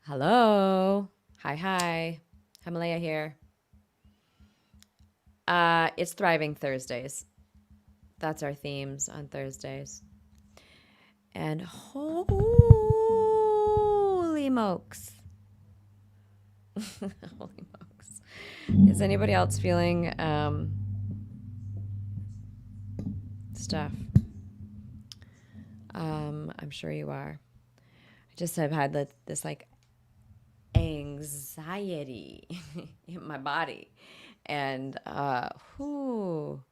Hello. Hi. Himalaya here. It's Thriving Thursdays. That's our themes on Thursdays. And holy mokes. Holy mokes. Is anybody else feeling stuff? I'm sure you are. I just have had this like anxiety in my body. And whoo.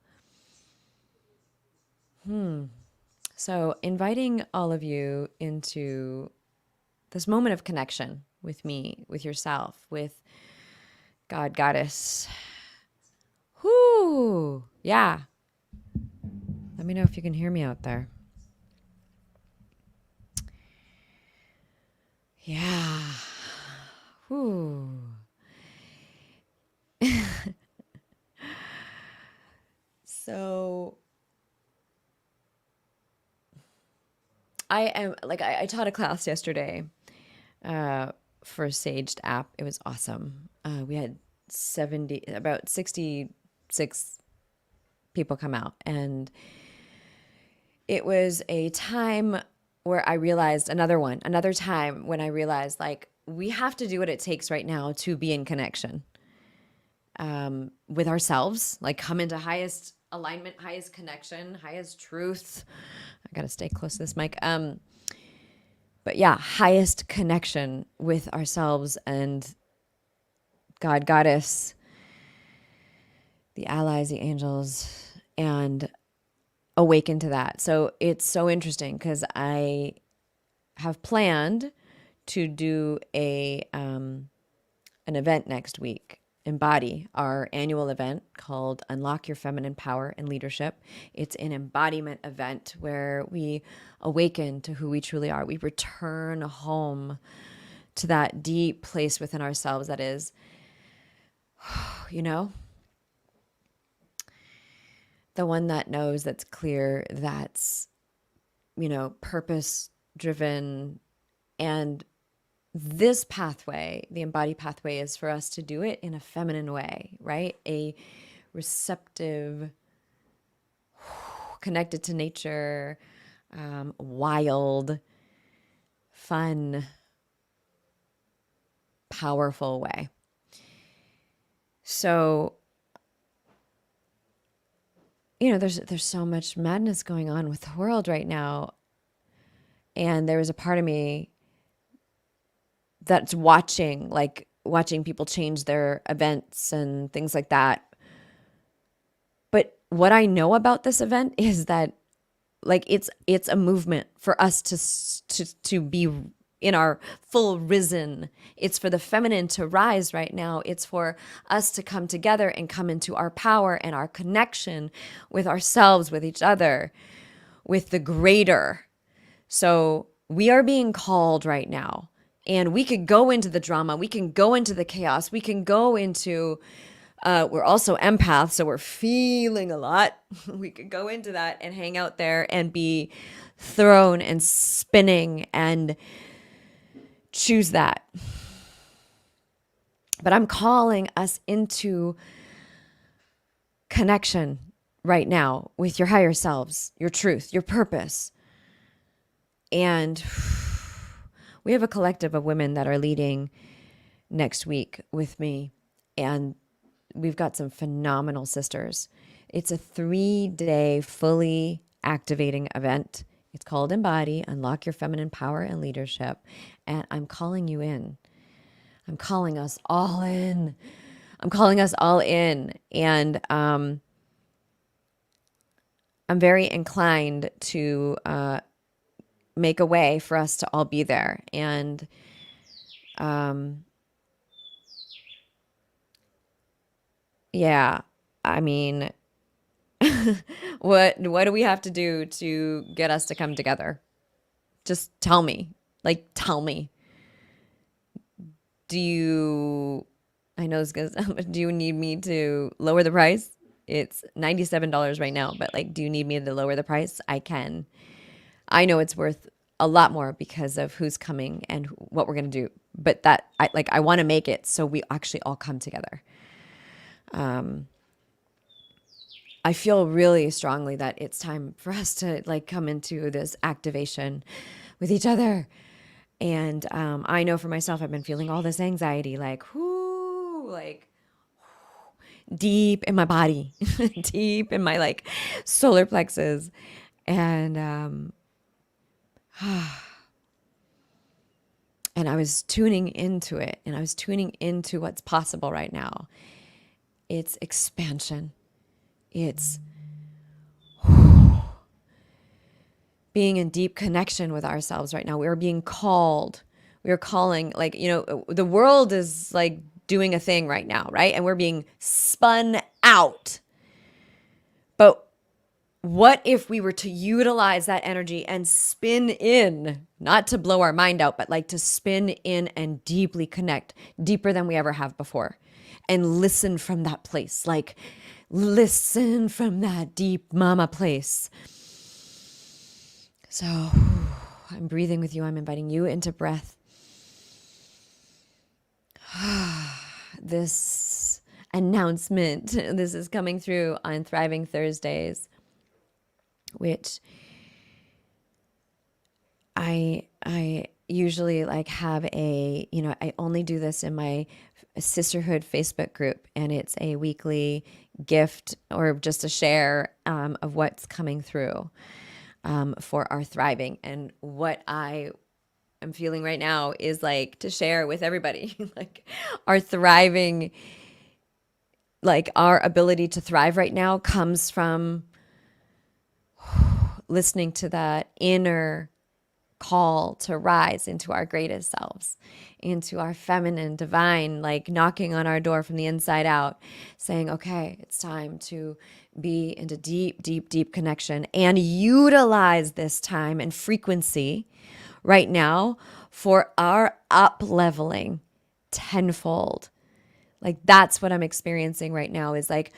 So, inviting all of you into this moment of connection with me, with yourself, with God, Goddess. Whoo! Yeah. Let me know if you can hear me out there. Yeah. Whoo. So, I taught a class yesterday for Saged app. It was awesome. We had about 66 people come out, and it was a time where I realized another time when I realized like we have to do what it takes right now to be in connection with ourselves, like come into highest alignment, highest connection, highest truth. I got to stay close to this mic. But yeah, highest connection with ourselves and God, Goddess, the allies, the angels, and awaken to that. So it's so interesting because I have planned to do an event next week, Embody, our annual event called Unlock Your Feminine Power and Leadership. It's an embodiment event where we awaken to who we truly are. We return home to that deep place within ourselves that is, you know, the one that knows, that's clear, that's, purpose driven. And this pathway, the embodied pathway, is for us to do it in a feminine way, right? A receptive, connected to nature, wild, fun, powerful way. So, there's so much madness going on with the world right now. And there was a part of me that's watching people change their events and things like that. But what I know about this event is that like it's a movement for us to be in our full risen. It's for the feminine to rise right now. It's for us to come together and come into our power and our connection with ourselves, with each other, with the greater. So we are being called right now. And we could go into the drama. We can go into the chaos. We can go into, we're also empaths, so we're feeling a lot. We could go into that and hang out there and be thrown and spinning and choose that. But I'm calling us into connection right now with your higher selves, your truth, your purpose. And we have a collective of women that are leading next week with me. And we've got some phenomenal sisters. It's a 3-day fully activating event. It's called Embody, Unlock Your Feminine Power and Leadership. And I'm calling you in. I'm calling us all in. I'm calling us all in. And I'm very inclined to make a way for us to all be there. And yeah, I mean, what do we have to do to get us to come together? Just tell me. Like, tell me. Do you, I know this goes, do you need me to lower the price? It's $97 right now, but like, do you need me to lower the price? I can. I know it's worth a lot more because of who's coming and what we're going to do. but that I want to make it so we actually all come together. I feel really strongly that it's time for us to like come into this activation with each other. And I know for myself, I've been feeling all this anxiety, like, whoo, like deep in my body, deep in my like solar plexus. And and I was tuning into it, and I was tuning into what's possible right now. It's expansion. It's being in deep connection with ourselves right now. We are being called. We are calling, like, the world is like doing a thing right now, right? And we're being spun out. But what if we were to utilize that energy and spin in, not to blow our mind out, but like to spin in and deeply connect, deeper than we ever have before, and listen from that place, like listen from that deep mama place. So I'm breathing with you. I'm inviting you into breath. This announcement, this is coming through on Thriving Thursdays, which I usually like have I only do this in my sisterhood Facebook group, and it's a weekly gift or just a share of what's coming through for our thriving. And what I am feeling right now is like to share with everybody, like our thriving, like our ability to thrive right now comes from listening to that inner call to rise into our greatest selves, into our feminine, divine, like knocking on our door from the inside out, saying, okay, it's time to be into deep, deep, deep connection and utilize this time and frequency right now for our up leveling tenfold. Like that's what I'm experiencing right now is like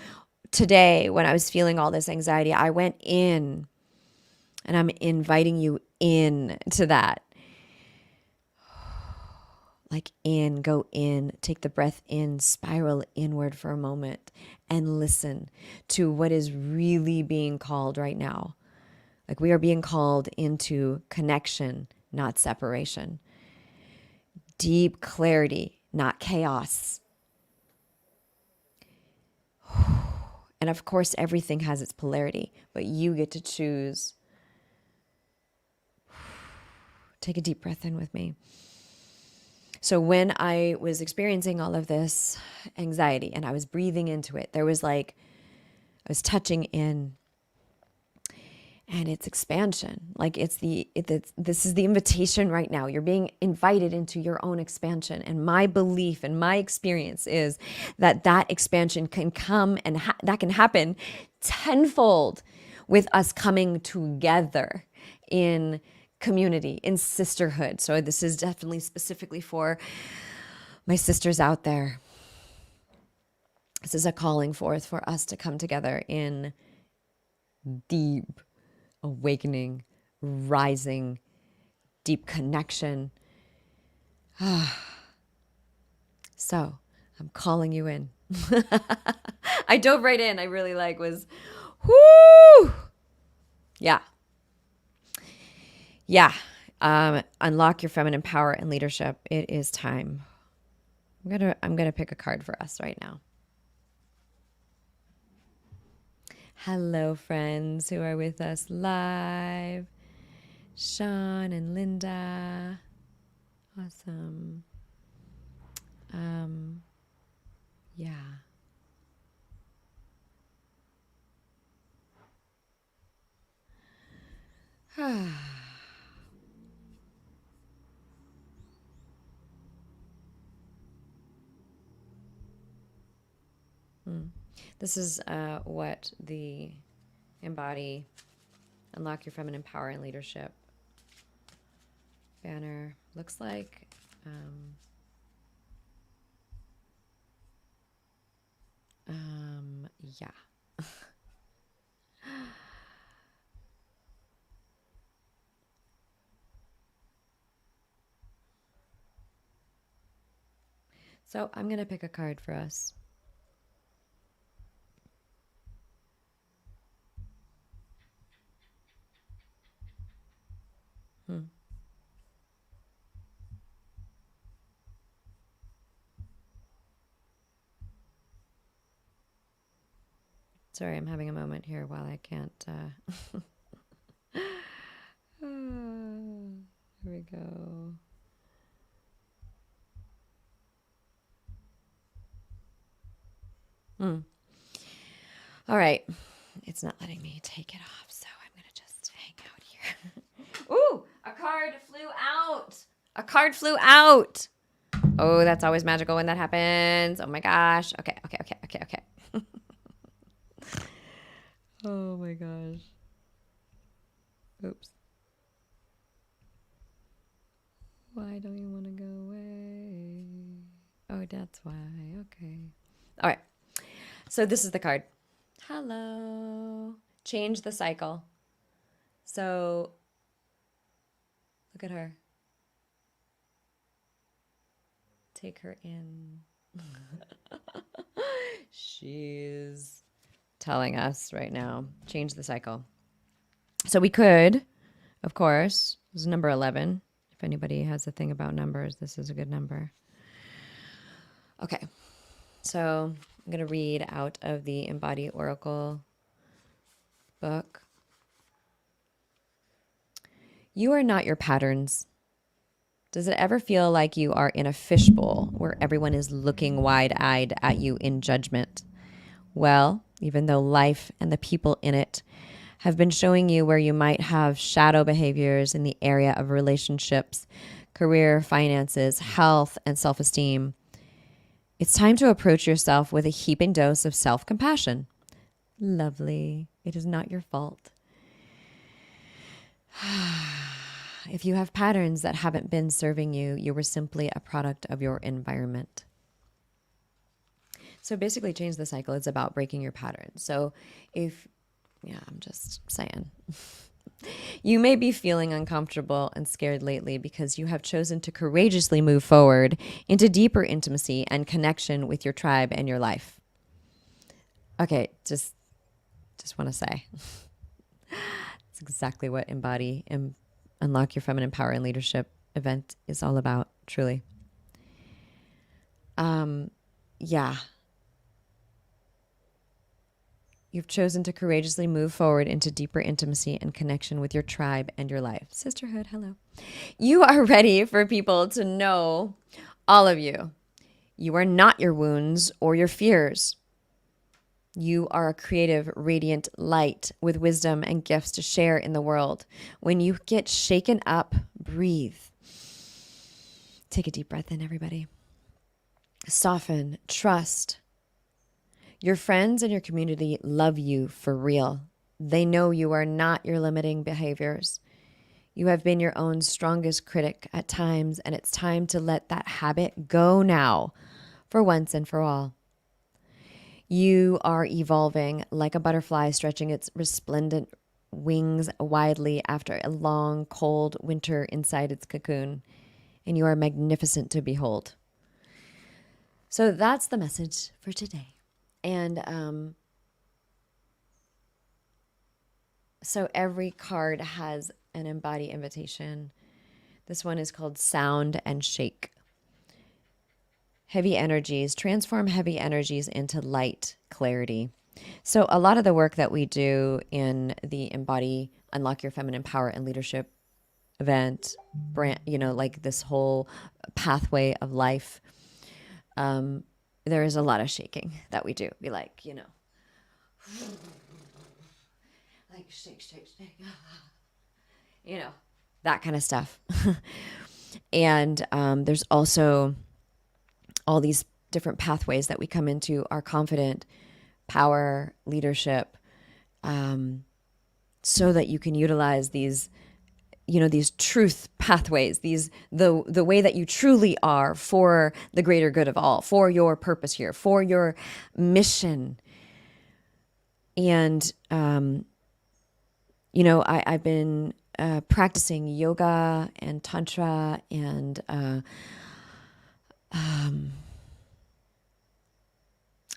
today when I was feeling all this anxiety, I went in. And I'm inviting you in to that. Like go in, take the breath in, spiral inward for a moment and listen to what is really being called right now. Like we are being called into connection, not separation. Deep clarity, not chaos. And of course, everything has its polarity, but you get to choose. Take a deep breath in with me. So when I was experiencing all of this anxiety and I was breathing into it, there was like, I was touching in, and it's expansion. Like this is the invitation right now. You're being invited into your own expansion. And my belief and my experience is that expansion can come and that can happen tenfold with us coming together in community, in sisterhood. So this is definitely specifically for my sisters out there. This is a calling forth for us to come together in deep awakening, rising, deep connection. So I'm calling you in. I dove right in. I really whoo! Yeah. Yeah. Unlock your feminine power and leadership. It is time. I'm gonna pick a card for us right now. Hello, friends who are with us live. Sean and Linda. Awesome. Yeah. This is what the Embody, Unlock Your Feminine Power and Leadership banner looks like. Yeah. So I'm going to pick a card for us. Hmm. Sorry, I'm having a moment here while I can't. Here we go. Hmm. All right. It's not letting me take it off, so I'm going to just hang out here. Ooh, a card flew out. A card flew out. Oh, that's always magical when that happens. Oh my gosh. Okay. Oh my gosh. Oops. Why don't you want to go away? Oh, that's why. Okay. All right. So this is the card. Hello. Change the cycle. So look at her. Take her in. She's telling us right now, change the cycle. So we could, of course, this is number 11. If anybody has a thing about numbers, this is a good number. Okay. So I'm going to read out of the Embody Oracle book. You are not your patterns. Does it ever feel like you are in a fishbowl where everyone is looking wide-eyed at you in judgment? Well, even though life and the people in it have been showing you where you might have shadow behaviors in the area of relationships, career, finances, health, and self-esteem, it's time to approach yourself with a heaping dose of self-compassion. Lovely. It is not your fault. If you have patterns that haven't been serving you, you were simply a product of your environment. So basically, change the cycle. It's about breaking your patterns. So I'm just saying. You may be feeling uncomfortable and scared lately because you have chosen to courageously move forward into deeper intimacy and connection with your tribe and your life. Okay, just want to say. It's exactly what Unlock Your Feminine Power and Leadership event is all about, truly. Yeah. You've chosen to courageously move forward into deeper intimacy and connection with your tribe and your life. Sisterhood, hello. You are ready for people to know all of you. You are not your wounds or your fears. You are a creative, radiant light with wisdom and gifts to share in the world. When you get shaken up, breathe. Take a deep breath in, everybody. Soften, trust. Your friends and your community love you for real. They know you are not your limiting behaviors. You have been your own strongest critic at times, and it's time to let that habit go now, for once and for all. You are evolving like a butterfly stretching its resplendent wings widely after a long, cold winter inside its cocoon, and you are magnificent to behold. So that's the message for today. And so every card has an embody invitation. This one is called Sound and Shake. Heavy energies, transform heavy energies into light clarity. So a lot of the work that we do in the Embody, Unlock Your Feminine Power and Leadership event, like this whole pathway of life, there is a lot of shaking that we do. Be like, like shake, that kind of stuff. And there's also all these different pathways that we come into our confident power, leadership, so that you can utilize these, these truth pathways, the way that you truly are for the greater good of all, for your purpose here, for your mission. And, I've been practicing yoga and tantra and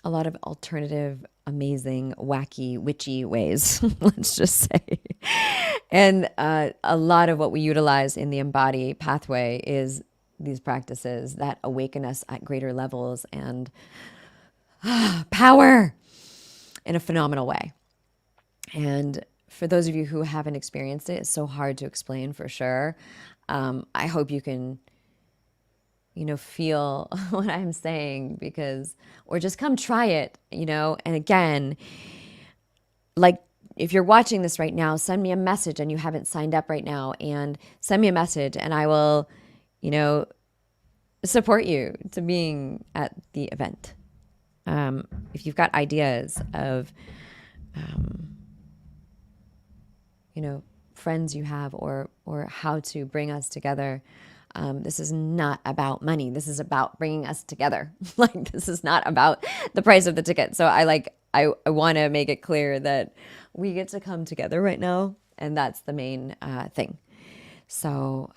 a lot of alternative, amazing, wacky, witchy ways, let's just say. And a lot of what we utilize in the Embody pathway is these practices that awaken us at greater levels and power in a phenomenal way. And for those of you who haven't experienced it, it's so hard to explain for sure. I hope you can, feel what I'm saying because, or just come try it, And again, like if you're watching this right now, send me a message and you haven't signed up right now and send me a message and I will, support you to being at the event. If you've got ideas of, friends you have or how to bring us together. This is not about money. This is about bringing us together. Like this is not about the price of the ticket. So I want to make it clear that we get to come together right now, and that's the main thing. So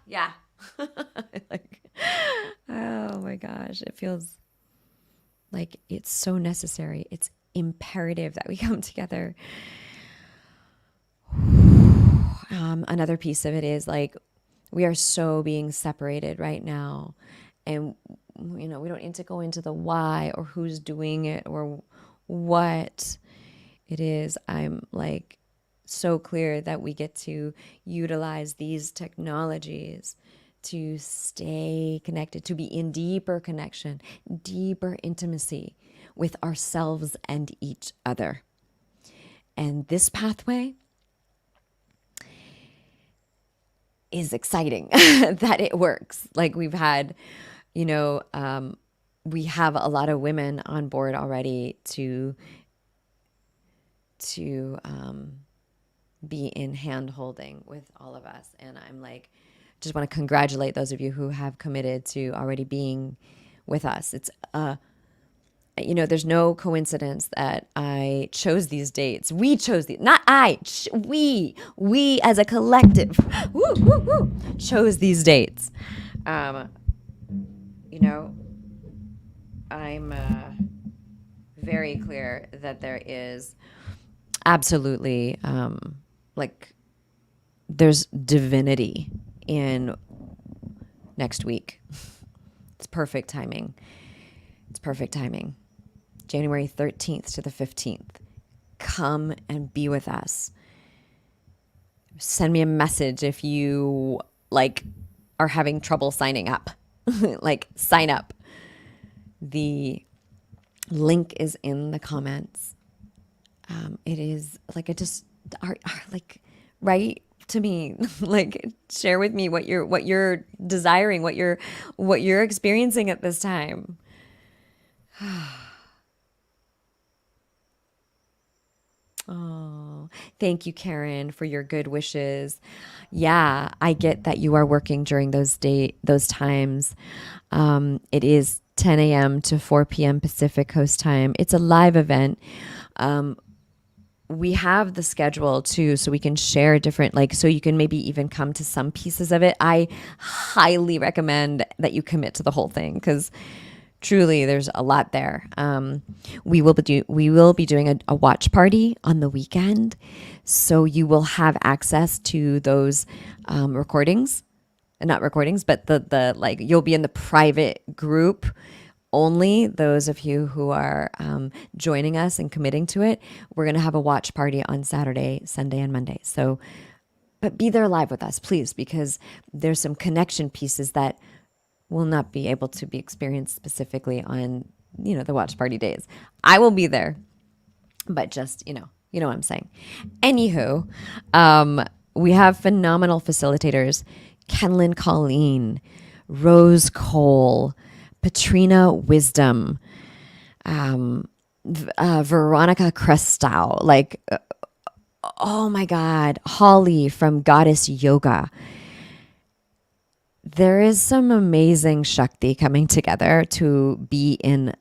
yeah, like oh my gosh, it feels like it's so necessary. It's imperative that we come together. Another piece of it is like we are so being separated right now, and we don't need to go into the why or who's doing it or what it is. I'm like so clear that we get to utilize these technologies to stay connected, to be in deeper connection, deeper intimacy with ourselves and each other. And this pathway is exciting that it works. Like we've had, we have a lot of women on board already to be in hand holding with all of us. And I'm like, just want to congratulate those of you who have committed to already being with us. It's there's no coincidence that I chose these dates. We chose these, not I, we as a collective chose these dates. I'm very clear that there is absolutely, there's divinity in next week. It's perfect timing. January 13th to the 15th. Come and be with us. Send me a message if you are having trouble signing up. Sign up. The link is in the comments. It is right to me. Share with me what you're desiring, what you're experiencing at this time. Oh, thank you, Karen, for your good wishes. Yeah, I get that you are working during those times. It is 10 a.m. to 4 p.m. Pacific Coast time. It's a live event. We have the schedule too, so we can share different, so you can maybe even come to some pieces of it. I highly recommend that you commit to the whole thing because truly there's a lot there. We will be doing a watch party on the weekend, so you will have access to those recordings, not recordings, but the you'll be in the private group. Only those of you who are joining us and committing to it. We're going to have a watch party on Saturday, Sunday, and Monday. So, but be there live with us, please, because there's some connection pieces that will not be able to be experienced specifically on, the watch party days. I will be there, but just, you know what I'm saying. Anywho, we have phenomenal facilitators, Kenlyn Colleen, Rose Cole, Patrina Wisdom, Veronica Krestow, oh my God, Holly from Goddess Yoga. There is some amazing Shakti coming together to be in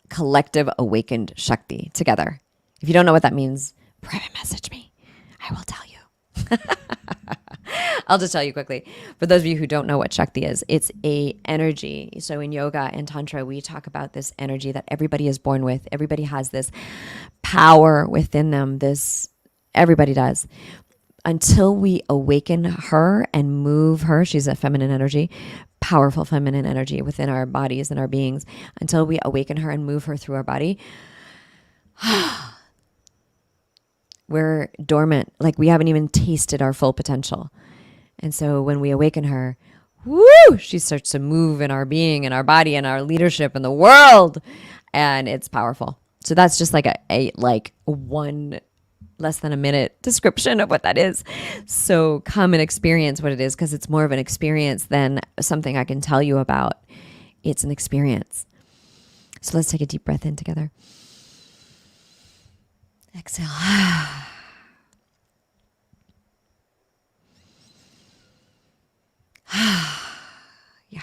collective awakened Shakti together. If you don't know what that means, private message me. I will tell you. I'll just tell you quickly. For those of you who don't know what Shakti is, it's a energy. So in yoga and tantra, we talk about this energy that everybody is born with. Everybody has this power within them. This everybody does. Until we awaken her and move her, she's a feminine energy, powerful feminine energy within our bodies and our beings. Until we awaken her and move her through our body, we're dormant. Like we haven't even tasted our full potential. And so when we awaken her, woo, she starts to move in our being and our body and our leadership in the world. And it's powerful. So that's just like a like one less than a minute description of what that is. So come and experience what it is, because it's more of an experience than something I can tell you about. It's an experience. So let's take a deep breath in together. Exhale. Yeah.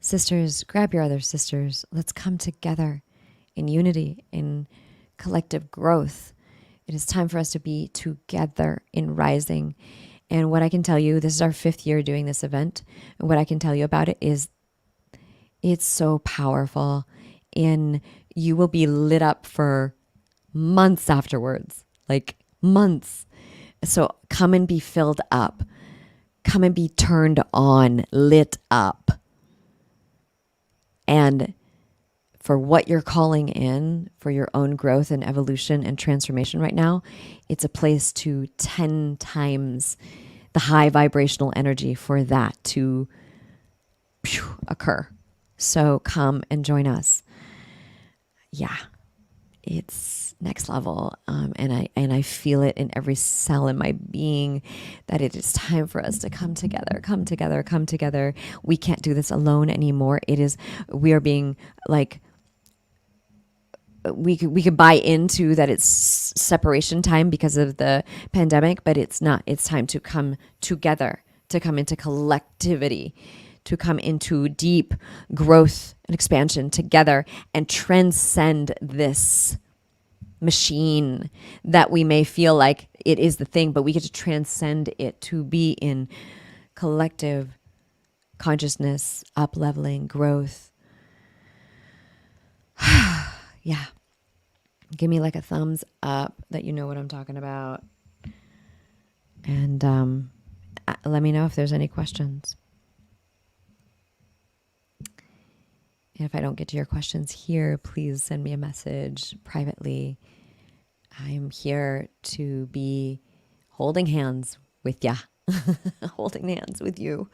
Sisters, grab your other sisters. Let's come together in unity, in collective growth. It is time for us to be together in rising. And what I can tell you, this is our 5th year doing this event. And what I can tell you about it is it's so powerful. And you will be lit up for months afterwards, like months. So come and be filled up. Come and be turned on, lit up. And for what you're calling in for your own growth and evolution and transformation right now, it's a place to 10 times the high vibrational energy for that to occur. So come and join us. Yeah, it's next level. And I feel it in every cell in my being that it is time for us to come together, come together, come together. We can't do this alone anymore. We are being like, we could buy into that it's separation time because of the pandemic, but it's not. It's time to come together, to come into collectivity, to come into deep growth and expansion together and transcend this machine that we may feel like it is the thing, but we get to transcend it to be in collective consciousness, up leveling, growth. Yeah. Give me like a thumbs up that you know what I'm talking about. And let me know if there's any questions. And if I don't get to your questions here, please send me a message privately. I'm here to be holding hands with ya, holding hands with you.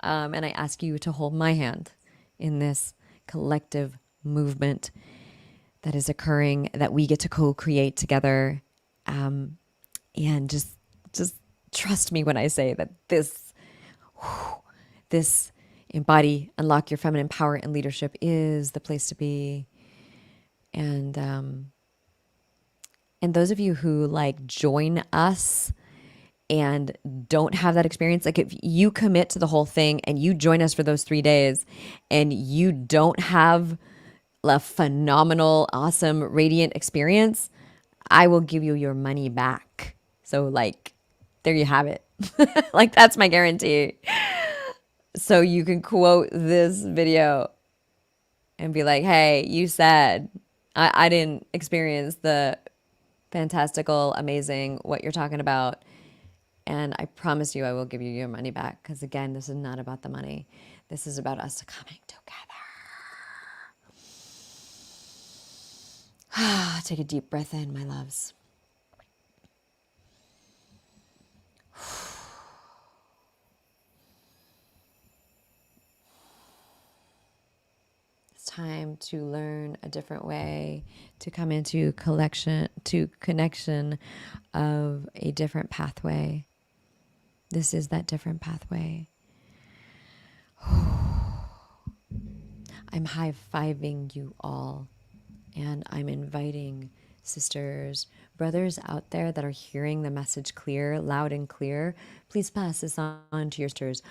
And I ask you to hold my hand in this collective movement that is occurring, that we get to co-create together. And just trust me when I say that this embody, unlock your feminine power and leadership is the place to be. And those of you who like join us and don't have that experience, like if you commit to the whole thing and you join us for those 3 days and you don't have a phenomenal, awesome, radiant experience, I will give you your money back. So like, there you have it. Like that's my guarantee. So you can quote this video and be like, hey, you said I didn't experience the fantastical, amazing, what you're talking about. And I promise you I will give you your money back. Because again, this is not about the money. This is about us coming together. Take a deep breath in, my loves. It's time to learn a different way, to come into connection of a different pathway. This is that different pathway. I'm high-fiving you all, and I'm inviting sisters, brothers out there that are hearing the message clear, loud and clear. Please pass this on to your sisters.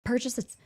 Purchase it.